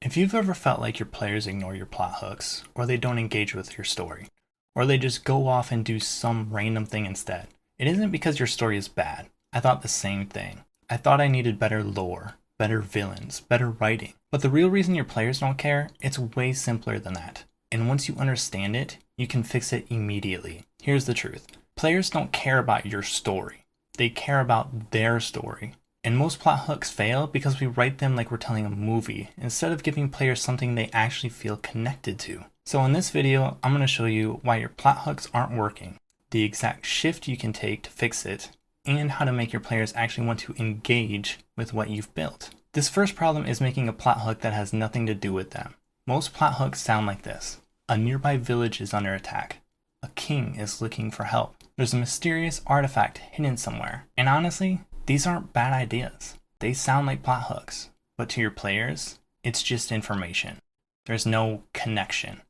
If you've ever felt like your players ignore your plot hooks, or they don't engage with your story, or they just go off and do some random thing instead, it isn't because your story is bad. I thought the same thing. I thought I needed better lore, better villains, better writing. But the real reason your players don't care, it's way simpler than that. And once you understand it, you can fix it immediately. Here's the truth. Players don't care about your story. They care about their story. And most plot hooks fail because we write them like we're telling a movie, instead of giving players something they actually feel connected to. So in this video, I'm going to show you why your plot hooks aren't working, the exact shift you can take to fix it, and how to make your players actually want to engage with what you've built. This first problem is making a plot hook that has nothing to do with them. Most plot hooks sound like this. A nearby village is under attack. A king is looking for help. There's a mysterious artifact hidden somewhere. And honestly, these aren't bad ideas. They sound like plot hooks, but to your players, it's just information. There's no connection,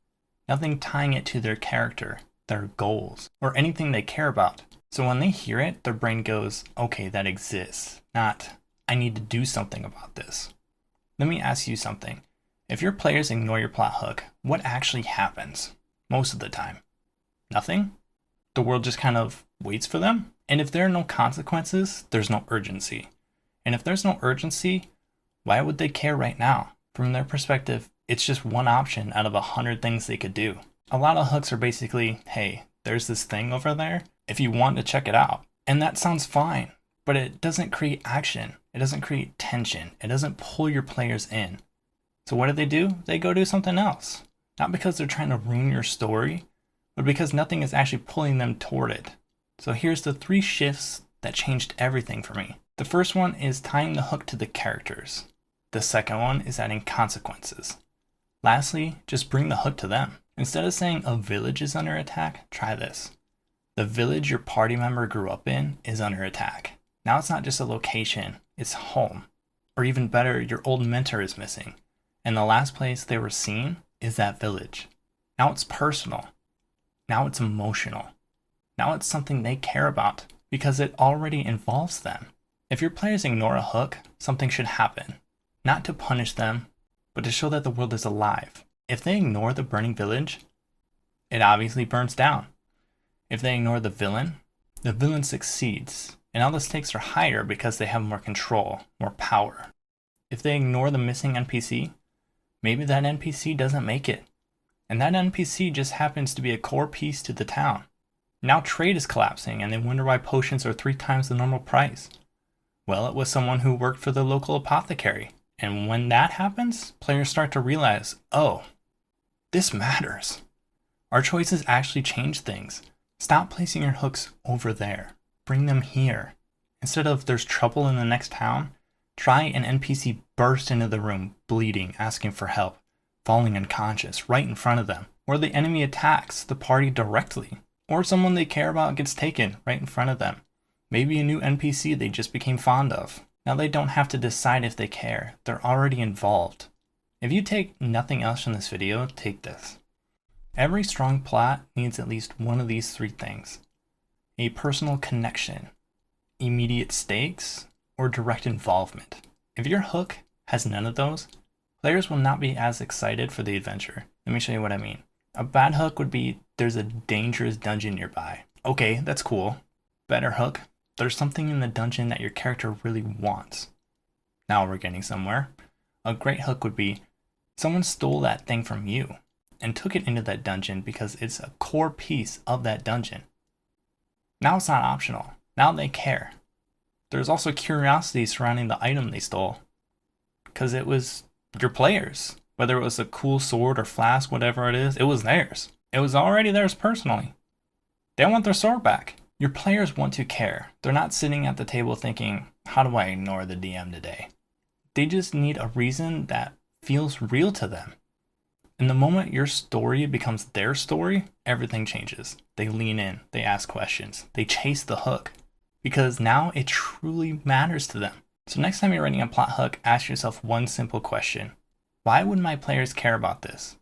nothing tying it to their character, their goals, or anything they care about. So when they hear it, their brain goes, okay, that exists, not, I need to do something about this. Let me ask you something. If your players ignore your plot hook, what actually happens? Most of the time, nothing? The world just kind of waits for them? And if there are no consequences, there's no urgency. And if there's no urgency, why would they care right now? From their perspective, it's just one option out of 100 things they could do. A lot of hooks are basically, hey, there's this thing over there, if you want to check it out. And that sounds fine, but it doesn't create action. It doesn't create tension. It doesn't pull your players in. So what do? They go do something else. Not because they're trying to ruin your story, but because nothing is actually pulling them toward it. So here's the 3 shifts that changed everything for me. The first one is tying the hook to the characters. The second one is adding consequences. Lastly, just bring the hook to them. Instead of saying a village is under attack, try this. The village your party member grew up in is under attack. Now it's not just a location, it's home. Or even better, your old mentor is missing. And the last place they were seen is that village. Now it's personal. Now it's emotional. Now it's something they care about because it already involves them. If your players ignore a hook, something should happen. Not to punish them, but to show that the world is alive. If they ignore the burning village, it obviously burns down. If they ignore the villain succeeds. And now the stakes are higher because they have more control, more power. If they ignore the missing NPC, maybe that NPC doesn't make it. And that NPC just happens to be a core piece to the town. Now trade is collapsing and they wonder why potions are 3 times the normal price. Well, it was someone who worked for the local apothecary. And when that happens, players start to realize, oh, this matters. Our choices actually change things. Stop placing your hooks over there. Bring them here. Instead of there's trouble in the next town, try an NPC burst into the room, bleeding, asking for help, falling unconscious right in front of them. Or the enemy attacks the party directly. Or someone they care about gets taken right in front of them. Maybe a new NPC they just became fond of. Now they don't have to decide if they care. They're already involved. If you take nothing else from this video, take this. Every strong plot needs at least one of these 3 things. A personal connection, immediate stakes, or direct involvement. If your hook has none of those, players will not be as excited for the adventure. Let me show you what I mean. A bad hook would be, there's a dangerous dungeon nearby. Okay, that's cool. Better hook, there's something in the dungeon that your character really wants. Now we're getting somewhere. A great hook would be, someone stole that thing from you and took it into that dungeon because it's a core piece of that dungeon. Now it's not optional. Now they care. There's also curiosity surrounding the item they stole because it was your players. Whether it was a cool sword or flask, whatever it is, it was theirs. It was already theirs personally. They want their sword back. Your players want to care. They're not sitting at the table thinking, how do I ignore the DM today? They just need a reason that feels real to them. And the moment your story becomes their story, everything changes. They lean in, they ask questions, they chase the hook. Because now it truly matters to them. So next time you're writing a plot hook, ask yourself one simple question. Why would my players care about this?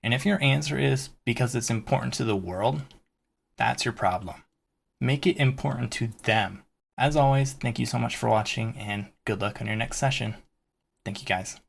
And if your answer is because it's important to the world, that's your problem. Make it important to them. As always, thank you so much for watching and good luck on your next session. Thank you guys.